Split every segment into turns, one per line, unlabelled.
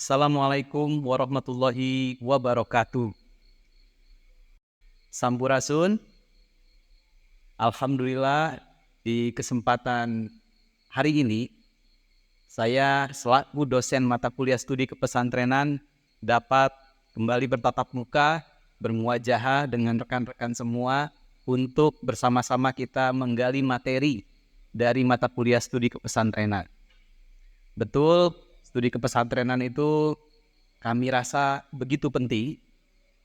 Assalamualaikum warahmatullahi wabarakatuh. Sampurasun, alhamdulillah di kesempatan hari ini saya selaku dosen mata kuliah studi kepesantrenan dapat kembali bertatap muka, bermuajahah dengan rekan-rekan semua untuk bersama-sama kita menggali materi dari mata kuliah studi kepesantrenan. Betul, studi kepesantrenan itu kami rasa begitu penting,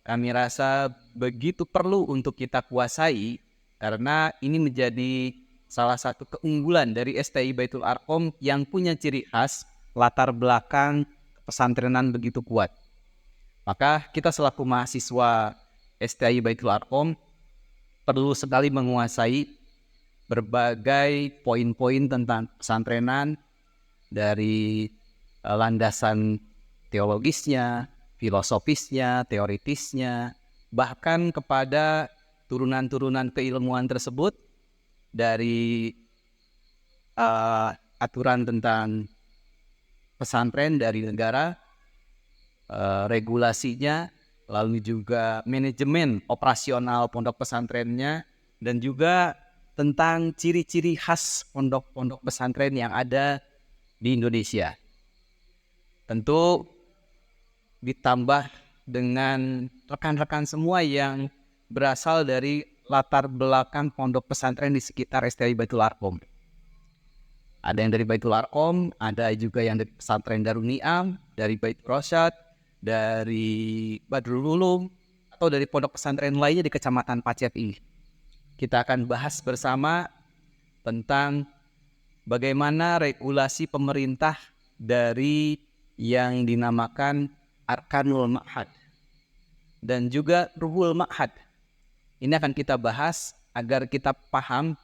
kami rasa begitu perlu untuk kita kuasai karena ini menjadi salah satu keunggulan dari STI Baitul Arqom yang punya ciri khas latar belakang pesantrenan begitu kuat. Maka kita selaku mahasiswa STI Baitul Arqom perlu sekali menguasai berbagai poin-poin tentang pesantrenan dari landasan teologisnya, filosofisnya, teoritisnya, bahkan kepada turunan-turunan keilmuan tersebut dari aturan tentang pesantren dari negara, regulasinya, lalu juga manajemen operasional pondok pesantrennya, dan juga tentang ciri-ciri khas pondok-pondok pesantren yang ada di Indonesia. Tentu ditambah dengan rekan-rekan semua yang berasal dari latar belakang pondok pesantren di sekitar STI Baitul Arqom. Ada yang dari Baitul Arqom, ada juga yang dari pesantren Darul Ni'am, dari Baitul Rosyad, dari Badrul Ulum, atau dari pondok pesantren lainnya di Kecamatan Pacet ini. Kita akan bahas bersama tentang bagaimana regulasi pemerintah dari yang dinamakan Arkanul Ma'had dan juga Ruhul Ma'had. Ini akan kita bahas agar kita paham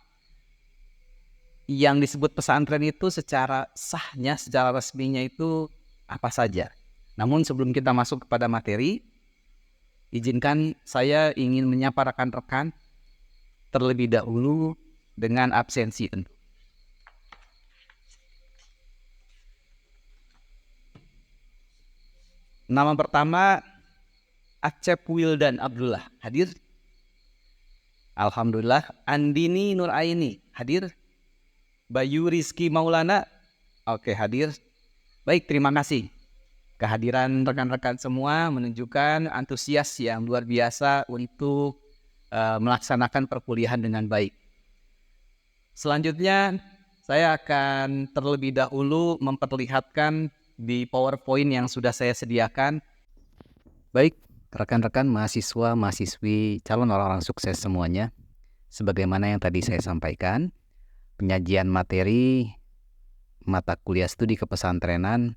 yang disebut pesantren itu secara sahnya, secara resminya itu apa saja. Namun sebelum kita masuk kepada materi, izinkan saya ingin menyapa rekan-rekan terlebih dahulu dengan absensi tentu. Nama pertama Acep Wildan Abdullah, hadir? Alhamdulillah. Andini Nuraini, hadir? Bayu Rizky Maulana, oke, hadir. Baik, terima kasih. Kehadiran rekan-rekan semua menunjukkan antusias yang luar biasa untuk melaksanakan perkuliahan dengan baik. Selanjutnya, saya akan terlebih dahulu memperlihatkan di PowerPoint yang sudah saya sediakan. Baik, rekan-rekan mahasiswa, mahasiswi, calon orang-orang sukses semuanya. Sebagaimana yang tadi saya sampaikan, penyajian materi mata kuliah studi kepesantrenan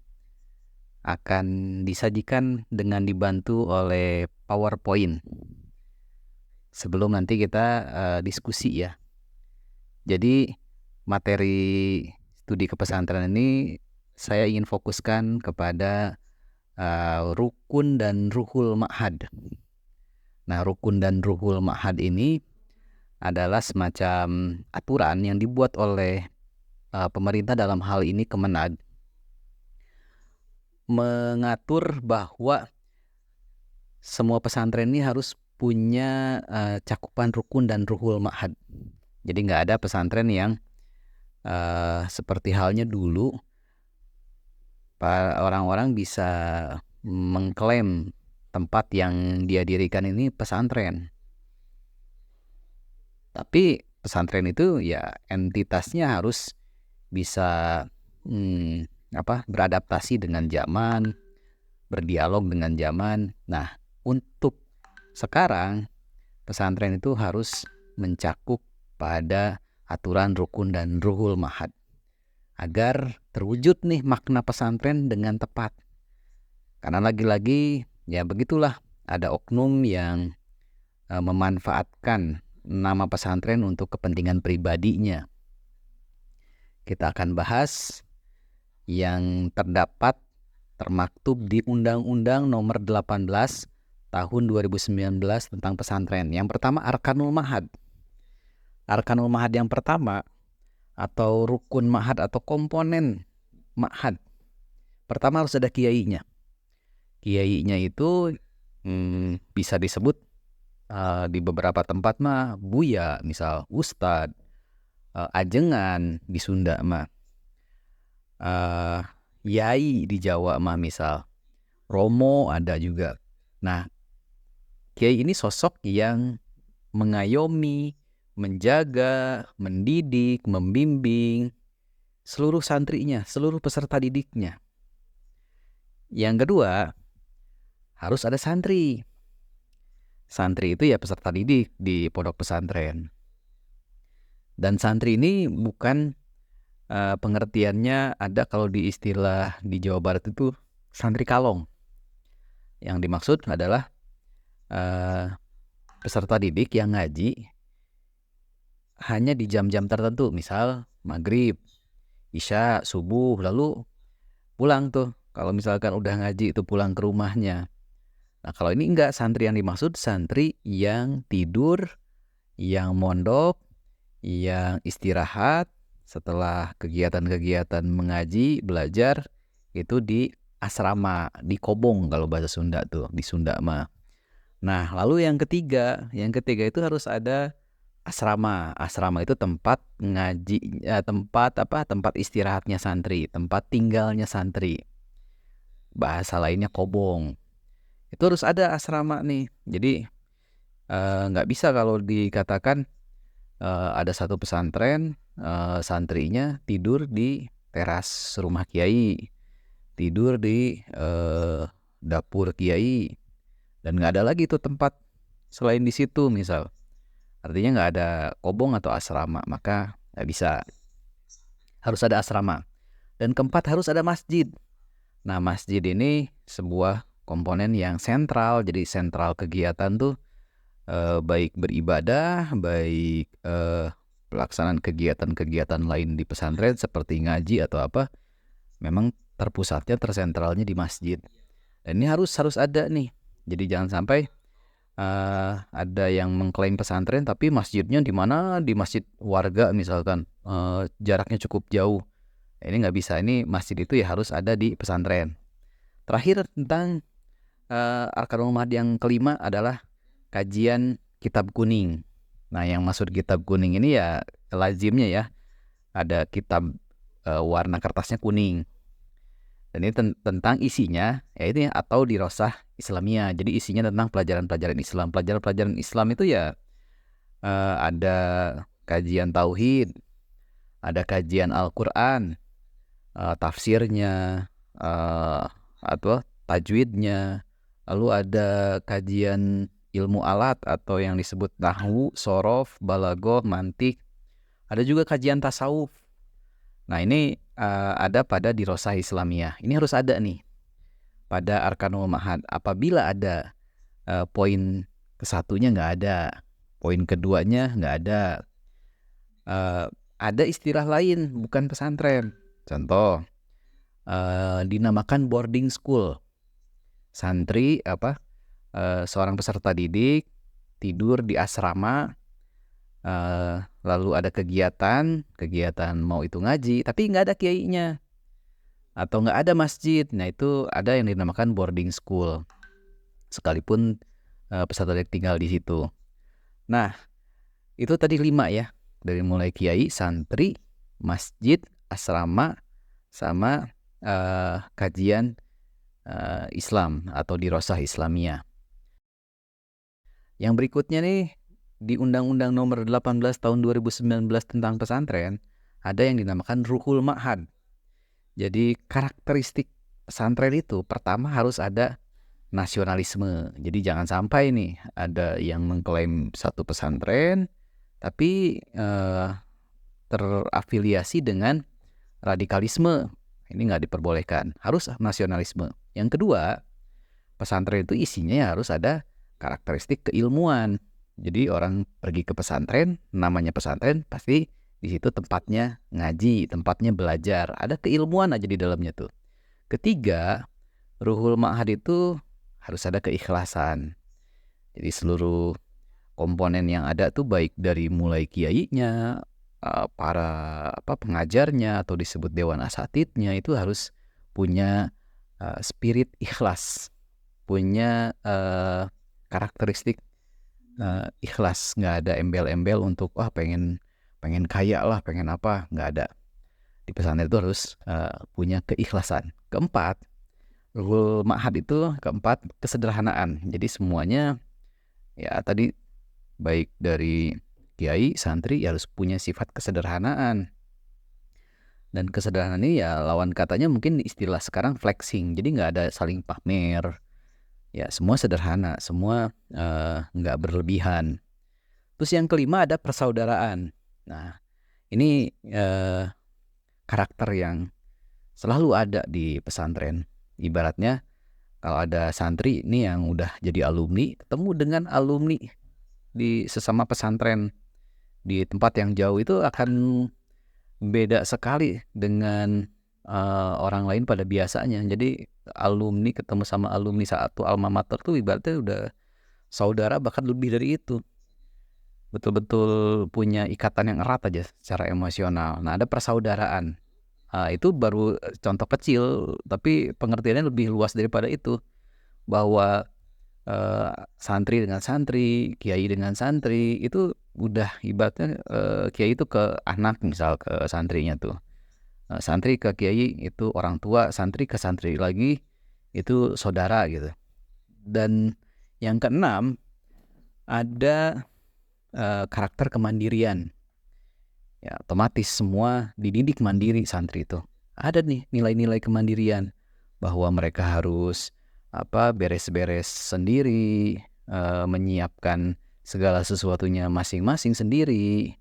akan disajikan dengan dibantu oleh PowerPoint. Sebelum nanti kita diskusi ya. Jadi materi studi kepesantrenan ini saya ingin fokuskan kepada rukun dan ruhul ma'had. Nah, rukun dan ruhul ma'had ini adalah semacam aturan yang dibuat oleh pemerintah, dalam hal ini Kemenag, mengatur bahwa semua pesantren ini harus punya cakupan rukun dan ruhul ma'had. Jadi nggak ada pesantren yang seperti halnya dulu orang-orang bisa mengklaim tempat yang dia dirikan ini pesantren. Tapi pesantren itu ya entitasnya harus bisa beradaptasi dengan zaman, berdialog dengan zaman. Nah, untuk sekarang pesantren itu harus mencakup pada aturan rukun dan ruhul ma'had agar terwujud nih makna pesantren dengan tepat. Karena lagi-lagi ya begitulah, ada oknum yang memanfaatkan nama pesantren untuk kepentingan pribadinya. Kita akan bahas yang terdapat termaktub di Undang-Undang Nomor 18 Tahun 2019 tentang pesantren. Yang pertama, Arkanul Ma'had. Arkanul Ma'had yang pertama atau rukun ma'had atau komponen ma'had. Pertama harus ada kiainya.
kiainya itu bisa disebut di beberapa tempat mah buya, misal ustad, ajengan di Sunda mah, yai di Jawa mah misal, romo ada juga. Nah, kiai ini sosok yang mengayomi, menjaga, mendidik, membimbing seluruh santrinya, seluruh peserta didiknya. Yang kedua, harus ada santri. Santri itu ya peserta didik di pondok pesantren. Dan santri ini bukan pengertiannya ada kalau di istilah di Jawa Barat itu santri kalong. Yang dimaksud adalah peserta didik yang ngaji hanya di jam-jam tertentu, misal maghrib, isya, subuh, lalu pulang tuh. Kalau misalkan udah ngaji itu pulang ke rumahnya. Nah, kalau ini enggak, santri yang dimaksud santri yang tidur, yang mondok, yang istirahat setelah kegiatan-kegiatan mengaji, belajar itu di asrama, di kobong kalau bahasa Sunda tuh, di Sunda mah. Nah, lalu yang ketiga itu harus ada asrama. Asrama itu tempat ngaji, tempat istirahatnya santri, tempat tinggalnya santri. Bahasa lainnya kobong. Itu harus ada asrama nih. Jadi nggak bisa kalau dikatakan ada satu pesantren, santrinya tidur di teras rumah kiai, tidur di dapur kiai, dan nggak ada lagi tuh tempat selain di situ misal. Artinya nggak ada kobong atau asrama, maka nggak bisa. Harus ada asrama. Dan keempat, harus ada masjid. Nah, masjid ini sebuah komponen yang sentral, jadi sentral kegiatan tuh baik beribadah, baik pelaksanaan kegiatan-kegiatan lain di pesantren seperti ngaji atau apa, memang terpusatnya, tersentralnya di masjid. Dan ini harus ada nih. Jadi jangan sampai ada yang mengklaim pesantren tapi masjidnya di mana, di masjid warga misalkan, jaraknya cukup jauh. Ini nggak bisa. Ini masjid itu ya harus ada di pesantren. Terakhir tentang Arkanul Mahad yang kelima adalah kajian kitab kuning. Nah, yang maksud kitab kuning ini ya lazimnya ya ada kitab warna kertasnya kuning. Dan ini tentang isinya yaitu ya, atau dirosah Islamiyah. Jadi isinya tentang pelajaran-pelajaran Islam. Pelajaran-pelajaran Islam itu ya ada kajian tauhid, ada kajian Al-Qur'an, tafsirnya, atau tajwidnya, lalu ada kajian ilmu alat atau yang disebut nahwu, sorof, balaghah, mantik. Ada juga kajian tasawuf. Nah, ini ada pada dirosah Islamiyah. Ini harus ada nih pada Arkanul Mahad. Apabila ada poin kesatunya nggak ada, poin keduanya nggak ada, ada istilah lain bukan pesantren. Contoh, dinamakan boarding school. Santri seorang peserta didik tidur di asrama, lalu ada kegiatan mau itu ngaji tapi nggak ada kiainya atau nggak ada masjid. Nah, itu ada yang dinamakan boarding school sekalipun peserta didik tinggal di situ. Nah, itu tadi 5 ya, dari mulai kiai, santri, masjid, asrama, sama kajian Islam atau dirosah Islamiyah. Yang berikutnya nih, di Undang-Undang Nomor 18 Tahun 2019 tentang pesantren, ada yang dinamakan Ruhul Ma'had. Jadi karakteristik pesantren itu pertama harus ada nasionalisme. Jadi jangan sampai nih ada yang mengklaim satu pesantren tapi terafiliasi dengan radikalisme. Ini nggak diperbolehkan. Harus nasionalisme. Yang kedua, pesantren itu isinya ya harus ada karakteristik keilmuan. Jadi orang pergi ke pesantren, namanya pesantren, pasti di situ tempatnya ngaji, tempatnya belajar. Ada keilmuan aja di dalamnya tuh. Ketiga, Ruhul Ma'had itu harus ada keikhlasan. Jadi seluruh komponen yang ada tuh baik dari mulai kiainya, para pengajarnya atau disebut dewan asatidnya itu harus punya spirit ikhlas. punya karakteristik ikhlas, nggak ada embel-embel untuk wah pengen kaya lah, pengen apa, nggak ada. Di pesantren itu harus punya keikhlasan. Keempat, Ruhul Ma'had itu keempat, kesederhanaan. Jadi semuanya ya tadi baik dari kiai, santri ya harus punya sifat kesederhanaan. Dan kesederhanaan ini ya lawan katanya mungkin istilah sekarang flexing. Jadi nggak ada saling pamer. Ya semua sederhana, semua nggak berlebihan. Terus yang kelima ada persaudaraan. Nah ini karakter yang selalu ada di pesantren. Ibaratnya kalau ada santri ini yang udah jadi alumni, ketemu dengan alumni di sesama pesantren di tempat yang jauh itu akan beda sekali dengan orang lain pada biasanya. Jadi alumni ketemu sama alumni satu alma mater tuh ibaratnya udah saudara, bahkan lebih dari itu. Betul-betul punya ikatan yang erat aja secara emosional. Nah, ada persaudaraan. Itu baru contoh kecil, tapi pengertiannya lebih luas daripada itu. Bahwa santri dengan santri, kiai dengan santri, itu udah ibaratnya kiai itu ke anak, misal ke santrinya tuh. Santri ke kiai itu orang tua, santri ke santri lagi itu saudara gitu. Dan yang keenam ada karakter kemandirian. Ya, otomatis semua dididik mandiri santri itu. Ada nih nilai-nilai kemandirian bahwa mereka harus beres-beres sendiri, menyiapkan segala sesuatunya masing-masing sendiri,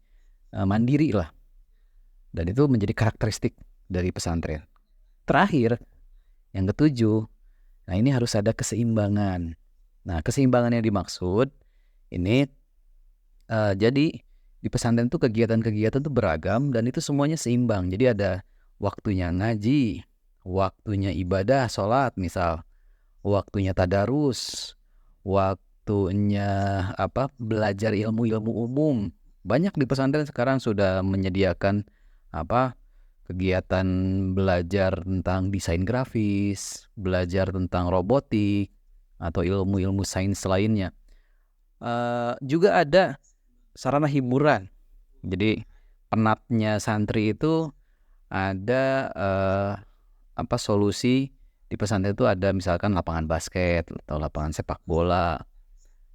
mandiri lah. Dan itu menjadi karakteristik dari pesantren. Terakhir, yang ketujuh, nah ini harus ada keseimbangan. Nah, keseimbangan yang dimaksud ini jadi di pesantren tuh kegiatan-kegiatan tuh beragam dan itu semuanya seimbang. Jadi ada waktunya ngaji, waktunya ibadah, sholat misal, waktunya tadarus, waktunya belajar ilmu-ilmu umum. Banyak di pesantren sekarang sudah menyediakan kegiatan belajar tentang desain grafis, belajar tentang robotik atau ilmu-ilmu sains lainnya. Juga ada sarana hiburan. Jadi penatnya santri itu ada solusi di pesantren itu ada misalkan lapangan basket atau lapangan sepak bola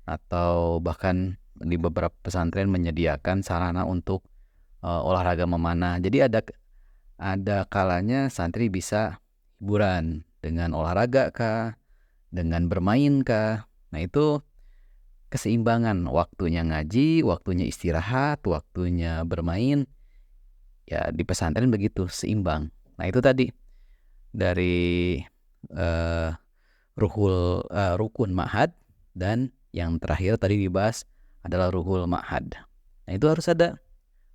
atau bahkan di beberapa pesantren menyediakan sarana untuk olahraga memanah. Jadi ada kalanya santri bisa hiburan dengan olahraga kah, dengan bermain kah. Nah itu keseimbangan, waktunya ngaji, waktunya istirahat, waktunya bermain. Ya di pesantren begitu, seimbang. Nah itu tadi dari rukun ma'had, dan yang terakhir tadi dibahas adalah ruhul ma'had. Nah itu harus ada.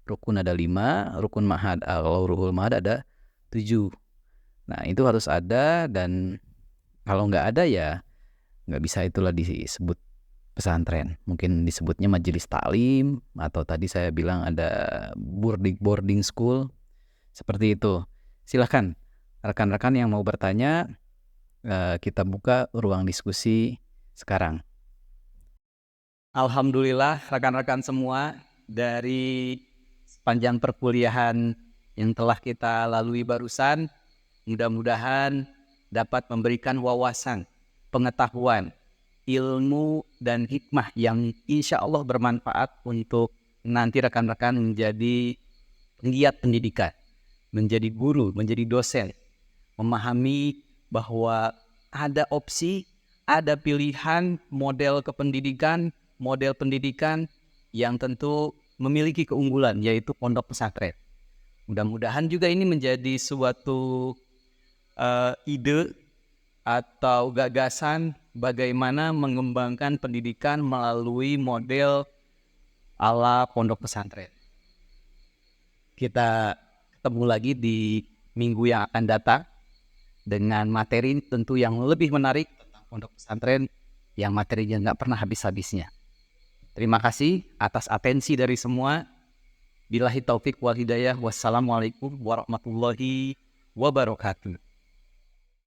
Rukun ada 5, rukun ma'had, kalau ruhul ma'had ada 7. Nah itu harus ada, dan kalau nggak ada ya nggak bisa itulah disebut pesantren. Mungkin disebutnya majelis taklim, atau tadi saya bilang ada boarding school, seperti itu. Silahkan rekan-rekan yang mau bertanya, kita buka ruang diskusi sekarang.
Alhamdulillah rekan-rekan semua, dari sepanjang perkuliahan yang telah kita lalui barusan, mudah-mudahan dapat memberikan wawasan, pengetahuan, ilmu, dan hikmah yang insya Allah bermanfaat untuk nanti rekan-rekan menjadi penggiat pendidikan, menjadi guru, menjadi dosen, memahami bahwa ada opsi, ada pilihan model kependidikan, model pendidikan yang tentu memiliki keunggulan, yaitu pondok pesantren. Mudah-mudahan juga ini menjadi suatu ide atau gagasan bagaimana mengembangkan pendidikan melalui model ala pondok pesantren. Kita ketemu lagi di minggu yang akan datang dengan materi tentu yang lebih menarik tentang pondok pesantren yang materinya nggak pernah habis-habisnya. Terima kasih atas atensi dari semua. Billahi taufik wal hidayah. Wassalamualaikum warahmatullahi wabarakatuh.